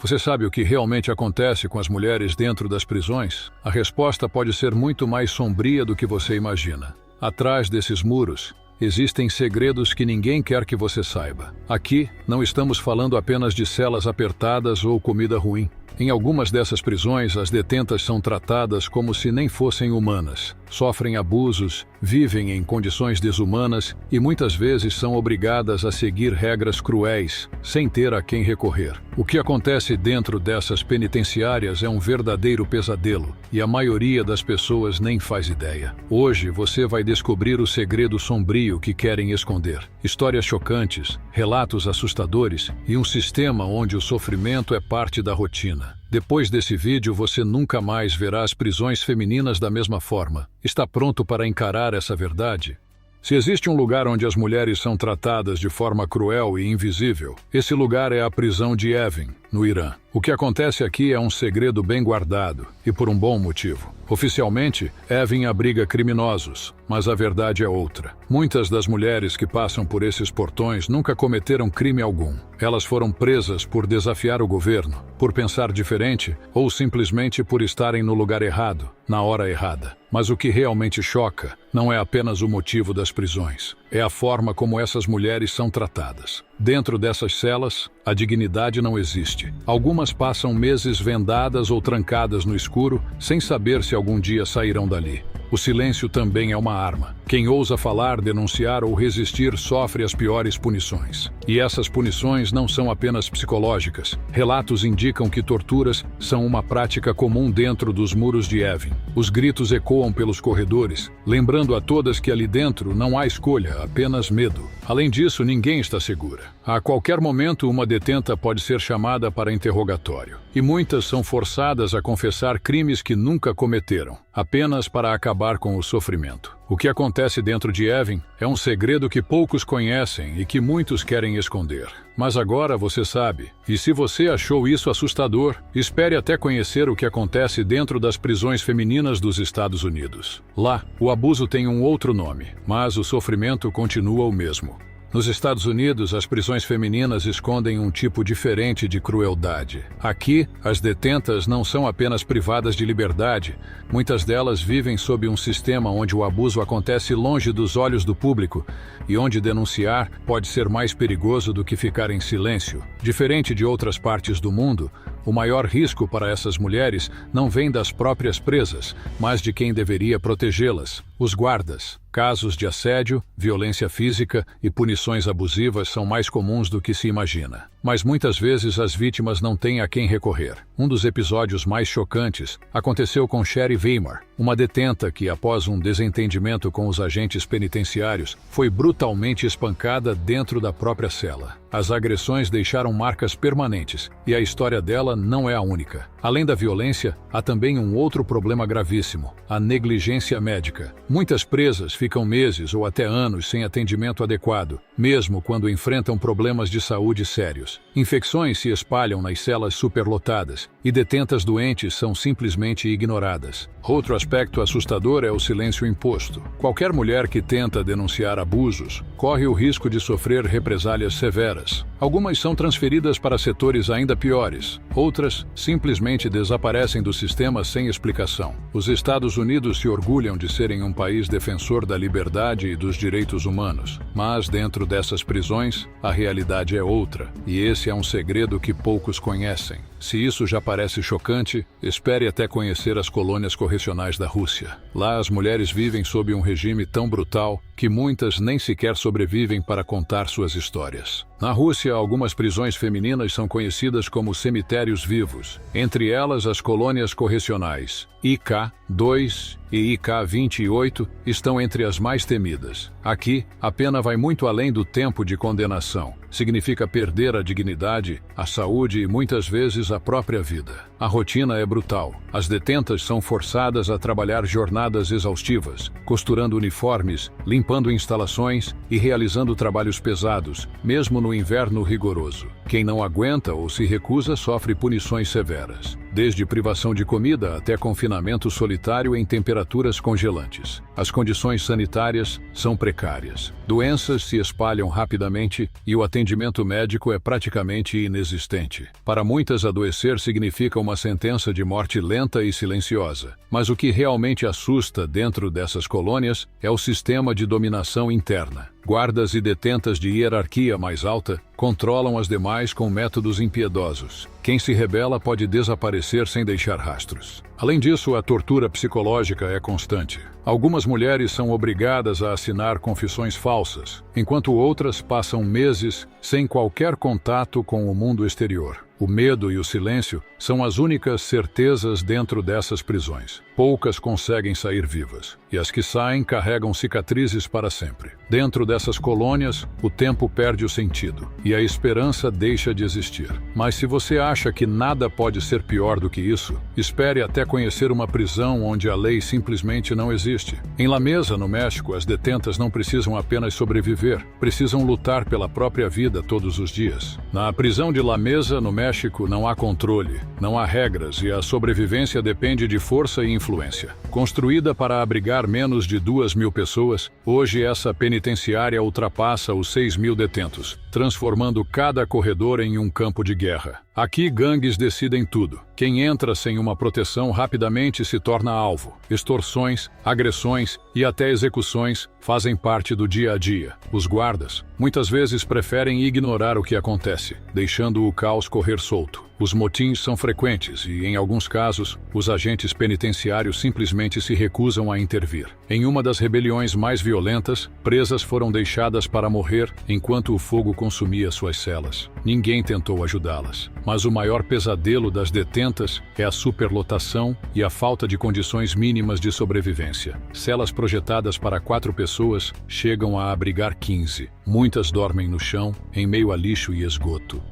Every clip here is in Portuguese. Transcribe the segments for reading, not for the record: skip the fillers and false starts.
Você sabe o que realmente acontece com as mulheres dentro das prisões? A resposta pode ser muito mais sombria do que você imagina. Atrás desses muros, existem segredos que ninguém quer que você saiba. Aqui, não estamos falando apenas de celas apertadas ou comida ruim. Em algumas dessas prisões, as detentas são tratadas como se nem fossem humanas. Sofrem abusos, vivem em condições desumanas e muitas vezes são obrigadas a seguir regras cruéis, sem ter a quem recorrer. O que acontece dentro dessas penitenciárias é um verdadeiro pesadelo, e a maioria das pessoas nem faz ideia. Hoje você vai descobrir o segredo sombrio que querem esconder. Histórias chocantes, relatos assustadores e um sistema onde o sofrimento é parte da rotina. Depois desse vídeo, você nunca mais verá as prisões femininas da mesma forma. Está pronto para encarar essa verdade? Se existe um lugar onde as mulheres são tratadas de forma cruel e invisível, esse lugar é a prisão de Evin, no Irã. O que acontece aqui é um segredo bem guardado, e por um bom motivo. Oficialmente, Evin abriga criminosos, mas a verdade é outra. Muitas das mulheres que passam por esses portões nunca cometeram crime algum. Elas foram presas por desafiar o governo, por pensar diferente ou simplesmente por estarem no lugar errado, na hora errada. Mas o que realmente choca não é apenas o motivo das prisões, é a forma como essas mulheres são tratadas. Dentro dessas celas, a dignidade não existe. Algumas passam meses vendadas ou trancadas no escuro, sem saber se algum dia sairão dali. O silêncio também é uma arma. Quem ousa falar, denunciar ou resistir sofre as piores punições. E essas punições não são apenas psicológicas. Relatos indicam que torturas são uma prática comum dentro dos muros de Evin. Os gritos ecoam pelos corredores, lembrando a todas que ali dentro não há escolha, apenas medo. Além disso, ninguém está segura. A qualquer momento, uma detenta pode ser chamada para interrogatório. E muitas são forçadas a confessar crimes que nunca cometeram, apenas para acabar com o sofrimento. O que acontece dentro de Evin é um segredo que poucos conhecem e que muitos querem esconder. Mas agora você sabe. E se você achou isso assustador, espere até conhecer o que acontece dentro das prisões femininas dos Estados Unidos. Lá, o abuso tem um outro nome, mas o sofrimento continua o mesmo. Nos Estados Unidos, as prisões femininas escondem um tipo diferente de crueldade. Aqui, as detentas não são apenas privadas de liberdade, muitas delas vivem sob um sistema onde o abuso acontece longe dos olhos do público e onde denunciar pode ser mais perigoso do que ficar em silêncio. Diferente de outras partes do mundo, o maior risco para essas mulheres não vem das próprias presas, mas de quem deveria protegê-las, os guardas. Casos de assédio, violência física e punições abusivas são mais comuns do que se imagina. Mas muitas vezes as vítimas não têm a quem recorrer. Um dos episódios mais chocantes aconteceu com Sherry Weimar, uma detenta que, após um desentendimento com os agentes penitenciários, foi brutalmente espancada dentro da própria cela. As agressões deixaram marcas permanentes, e a história dela não é a única. Além da violência, há também um outro problema gravíssimo: a negligência médica. Muitas presas ficam meses ou até anos sem atendimento adequado, mesmo quando enfrentam problemas de saúde sérios. Infecções se espalham nas celas superlotadas, e detentas doentes são simplesmente ignoradas. Outro aspecto assustador é o silêncio imposto. Qualquer mulher que tenta denunciar abusos corre o risco de sofrer represálias severas. Algumas são transferidas para setores ainda piores, outras simplesmente desaparecem do sistema sem explicação. Os Estados Unidos se orgulham de serem um país defensor da liberdade e dos direitos humanos, mas dentro dessas prisões, a realidade é outra, e esse é um segredo que poucos conhecem. Se isso já parece chocante, espere até conhecer as colônias correcionais da Rússia. Lá as mulheres vivem sob um regime tão brutal que muitas nem sequer sobrevivem para contar suas histórias. Na Rússia, algumas prisões femininas são conhecidas como cemitérios vivos, entre elas as colônias correcionais. IK-2 e IK-28 estão entre as mais temidas. Aqui, a pena vai muito além do tempo de condenação. Significa perder a dignidade, a saúde e muitas vezes a própria vida. A rotina é brutal. As detentas são forçadas a trabalhar jornadas exaustivas, costurando uniformes, limpando instalações e realizando trabalhos pesados, mesmo no inverno rigoroso. Quem não aguenta ou se recusa sofre punições severas. desde privação de comida até confinamento solitário em temperaturas congelantes. As condições sanitárias são precárias. Doenças se espalham rapidamente e o atendimento médico é praticamente inexistente. Para muitas, adoecer significa uma sentença de morte lenta e silenciosa. Mas o que realmente assusta dentro dessas colônias é o sistema de dominação interna. Guardas e detentas de hierarquia mais alta controlam as demais com métodos impiedosos. Quem se rebela pode desaparecer sem deixar rastros. Além disso, a tortura psicológica é constante. Algumas mulheres são obrigadas a assinar confissões falsas, enquanto outras passam meses sem qualquer contato com o mundo exterior. O medo e o silêncio são as únicas certezas dentro dessas prisões. Poucas conseguem sair vivas, e as que saem carregam cicatrizes para sempre. Dentro dessas colônias, o tempo perde o sentido, e a esperança deixa de existir. Mas se você acha que nada pode ser pior do que isso, espere até conhecer uma prisão onde a lei simplesmente não existe. Em La Mesa, no México, as detentas não precisam apenas sobreviver, precisam lutar pela própria vida todos os dias. Na prisão de La Mesa, no México, não há controle, não há regras e a sobrevivência depende de força e influência. Construída para abrigar menos de 2.000 pessoas, hoje essa penitenciária ultrapassa os 6.000 detentos, transformando cada corredor em um campo de guerra. Aqui, gangues decidem tudo. Quem entra sem uma proteção rapidamente se torna alvo. Extorsões, agressões e até execuções fazem parte do dia a dia. Os guardas, muitas vezes, preferem ignorar o que acontece, deixando o caos correr solto. Os motins são frequentes e, em alguns casos, os agentes penitenciários simplesmente se recusam a intervir. Em uma das rebeliões mais violentas, presas foram deixadas para morrer enquanto o fogo consumia suas celas. Ninguém tentou ajudá-las. Mas o maior pesadelo das detentas é a superlotação e a falta de condições mínimas de sobrevivência. Celas projetadas para 4 pessoas chegam a abrigar 15. Muitas dormem no chão, em meio a lixo e esgoto.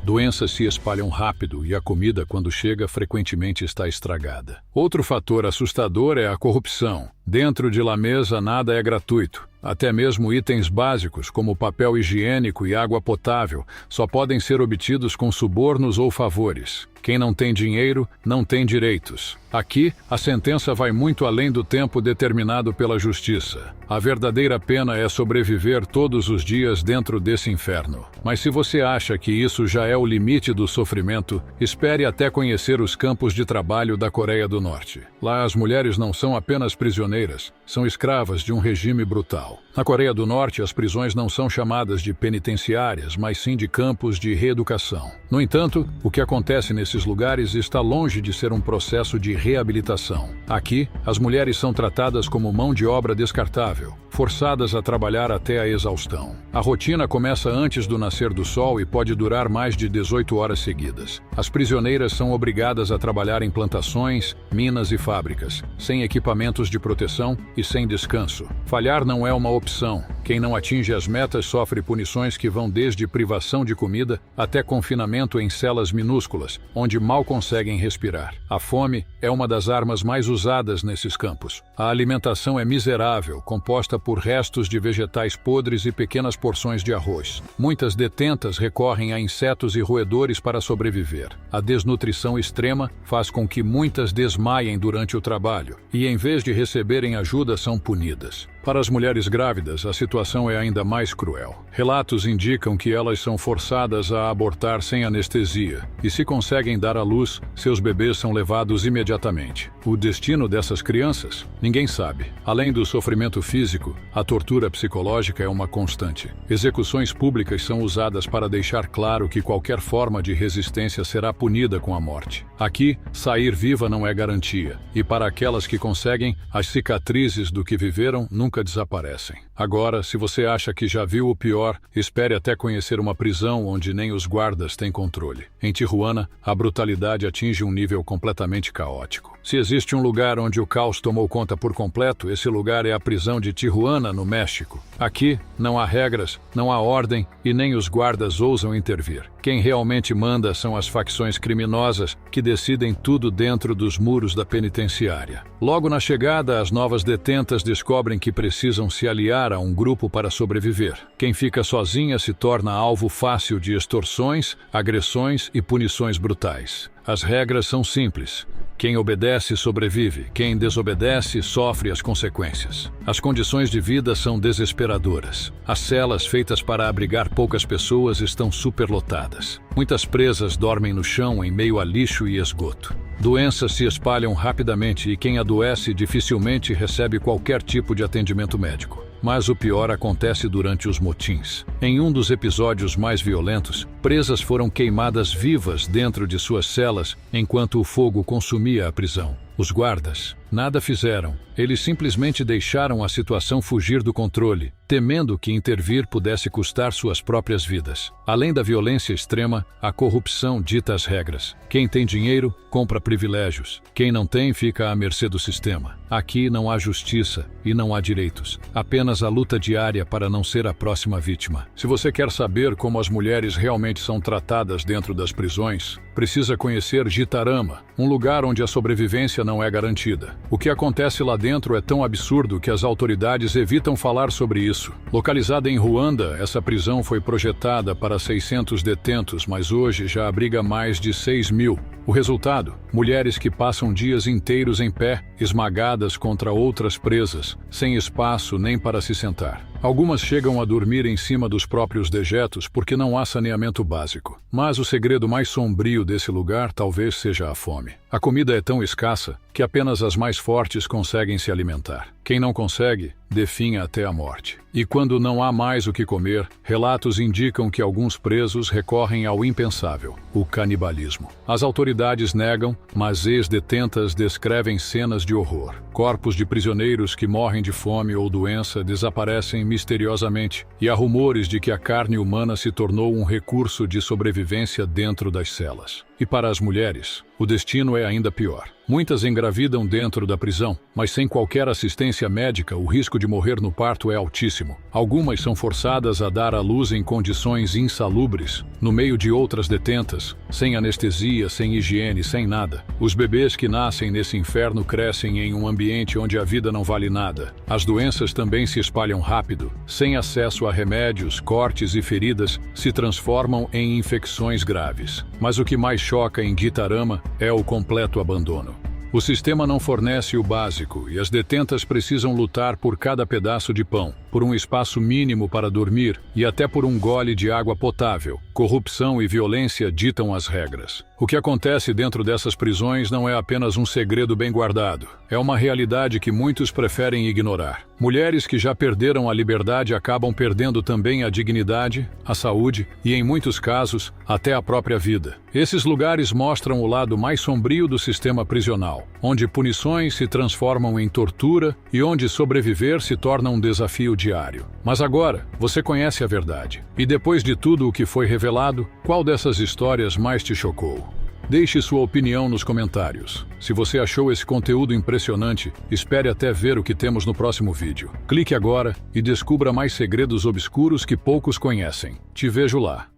Doenças se espalham rápido e a comida, quando chega, frequentemente está estragada. Outro fator assustador é a corrupção. Dentro de La Mesa, nada é gratuito. Até mesmo itens básicos, como papel higiênico e água potável, só podem ser obtidos com subornos ou favores. Quem não tem dinheiro, não tem direitos. Aqui, a sentença vai muito além do tempo determinado pela justiça. A verdadeira pena é sobreviver todos os dias dentro desse inferno. Mas se você acha que isso já é o limite do sofrimento, espere até conhecer os campos de trabalho da Coreia do Norte. Lá, as mulheres não são apenas prisioneiras, são escravas de um regime brutal. Na Coreia do Norte, as prisões não são chamadas de penitenciárias, mas sim de campos de reeducação. No entanto, o que acontece nesses lugares está longe de ser um processo de reabilitação. Aqui, as mulheres são tratadas como mão de obra descartável, forçadas a trabalhar até a exaustão. A rotina começa antes do nascer do sol e pode durar mais de 18 horas seguidas. As prisioneiras são obrigadas a trabalhar em plantações, minas e fábricas, sem equipamentos de proteção e sem descanso. Falhar não é uma opção. Quem não atinge as metas sofre punições que vão desde privação de comida até confinamento em celas minúsculas, onde mal conseguem respirar. A fome é uma das armas mais usadas nesses campos. A alimentação é miserável, composta por restos de vegetais podres e pequenas porções de arroz. Muitas detentas recorrem a insetos e roedores para sobreviver. A desnutrição extrema faz com que muitas desmaiem durante o trabalho e, em vez de receberem ajuda, são punidas. Para as mulheres grávidas, a situação é ainda mais cruel. Relatos indicam que elas são forçadas a abortar sem anestesia, e se conseguem dar à luz, seus bebês são levados imediatamente. O destino dessas crianças? Ninguém sabe. Além do sofrimento físico, a tortura psicológica é uma constante. Execuções públicas são usadas para deixar claro que qualquer forma de resistência será punida com a morte. Aqui, sair viva não é garantia, e para aquelas que conseguem, as cicatrizes do que viveram nunca desaparecem. Agora, se você acha que já viu o pior, espere até conhecer uma prisão onde nem os guardas têm controle. Em Tijuana, a brutalidade atinge um nível completamente caótico. Se existe um lugar onde o caos tomou conta por completo, esse lugar é a prisão de Tijuana, no México. Aqui, não há regras, não há ordem e nem os guardas ousam intervir. Quem realmente manda são as facções criminosas que decidem tudo dentro dos muros da penitenciária. Logo na chegada, as novas detentas descobrem que precisam se aliar a um grupo para sobreviver. Quem fica sozinha se torna alvo fácil de extorsões, agressões e punições brutais. As regras são simples. Quem obedece sobrevive, quem desobedece sofre as consequências. As condições de vida são desesperadoras. As celas feitas para abrigar poucas pessoas estão superlotadas. Muitas presas dormem no chão em meio a lixo e esgoto. Doenças se espalham rapidamente e quem adoece dificilmente recebe qualquer tipo de atendimento médico. Mas o pior acontece durante os motins. Em um dos episódios mais violentos, presas foram queimadas vivas dentro de suas celas enquanto o fogo consumia a prisão. Os guardas nada fizeram. Eles simplesmente deixaram a situação fugir do controle, temendo que intervir pudesse custar suas próprias vidas. Além da violência extrema, a corrupção dita as regras. Quem tem dinheiro, compra privilégios. Quem não tem, fica à mercê do sistema. Aqui não há justiça e não há direitos. Apenas a luta diária para não ser a próxima vítima. Se você quer saber como as mulheres realmente são tratadas dentro das prisões, precisa conhecer Gitarama, um lugar onde a sobrevivência não é garantida. O que acontece lá dentro é tão absurdo que as autoridades evitam falar sobre isso. Localizada em Ruanda, essa prisão foi projetada para 600 detentos, mas hoje já abriga mais de 6.000. O resultado? Mulheres que passam dias inteiros em pé, esmagadas contra outras presas, sem espaço nem para se sentar. Algumas chegam a dormir em cima dos próprios dejetos porque não há saneamento básico. Mas o segredo mais sombrio desse lugar talvez seja a fome. A comida é tão escassa que apenas as mais fortes conseguem se alimentar. Quem não consegue, definha até a morte. E quando não há mais o que comer, relatos indicam que alguns presos recorrem ao impensável, o canibalismo. As autoridades negam, mas ex-detentas descrevem cenas de horror. Corpos de prisioneiros que morrem de fome ou doença desaparecem misteriosamente, e há rumores de que a carne humana se tornou um recurso de sobrevivência dentro das celas. E para as mulheres, o destino é ainda pior. Muitas engravidam dentro da prisão, mas sem qualquer assistência médica, o risco de morrer no parto é altíssimo. Algumas são forçadas a dar à luz em condições insalubres, no meio de outras detentas, sem anestesia, sem higiene, sem nada. Os bebês que nascem nesse inferno crescem em um ambiente onde a vida não vale nada. As doenças também se espalham rápido. Sem acesso a remédios, cortes e feridas se transformam em infecções graves. Mas o que mais choca em Gitarama é o completo abandono. O sistema não fornece o básico e as detentas precisam lutar por cada pedaço de pão, por um espaço mínimo para dormir e até por um gole de água potável. Corrupção e violência ditam as regras. O que acontece dentro dessas prisões não é apenas um segredo bem guardado. É uma realidade que muitos preferem ignorar. Mulheres que já perderam a liberdade acabam perdendo também a dignidade, a saúde e, em muitos casos, até a própria vida. Esses lugares mostram o lado mais sombrio do sistema prisional, onde punições se transformam em tortura e onde sobreviver se torna um desafio diário. Mas agora, você conhece a verdade. E depois de tudo o que foi revelado, qual dessas histórias mais te chocou? Deixe sua opinião nos comentários. Se você achou esse conteúdo impressionante, espere até ver o que temos no próximo vídeo. Clique agora e descubra mais segredos obscuros que poucos conhecem. Te vejo lá.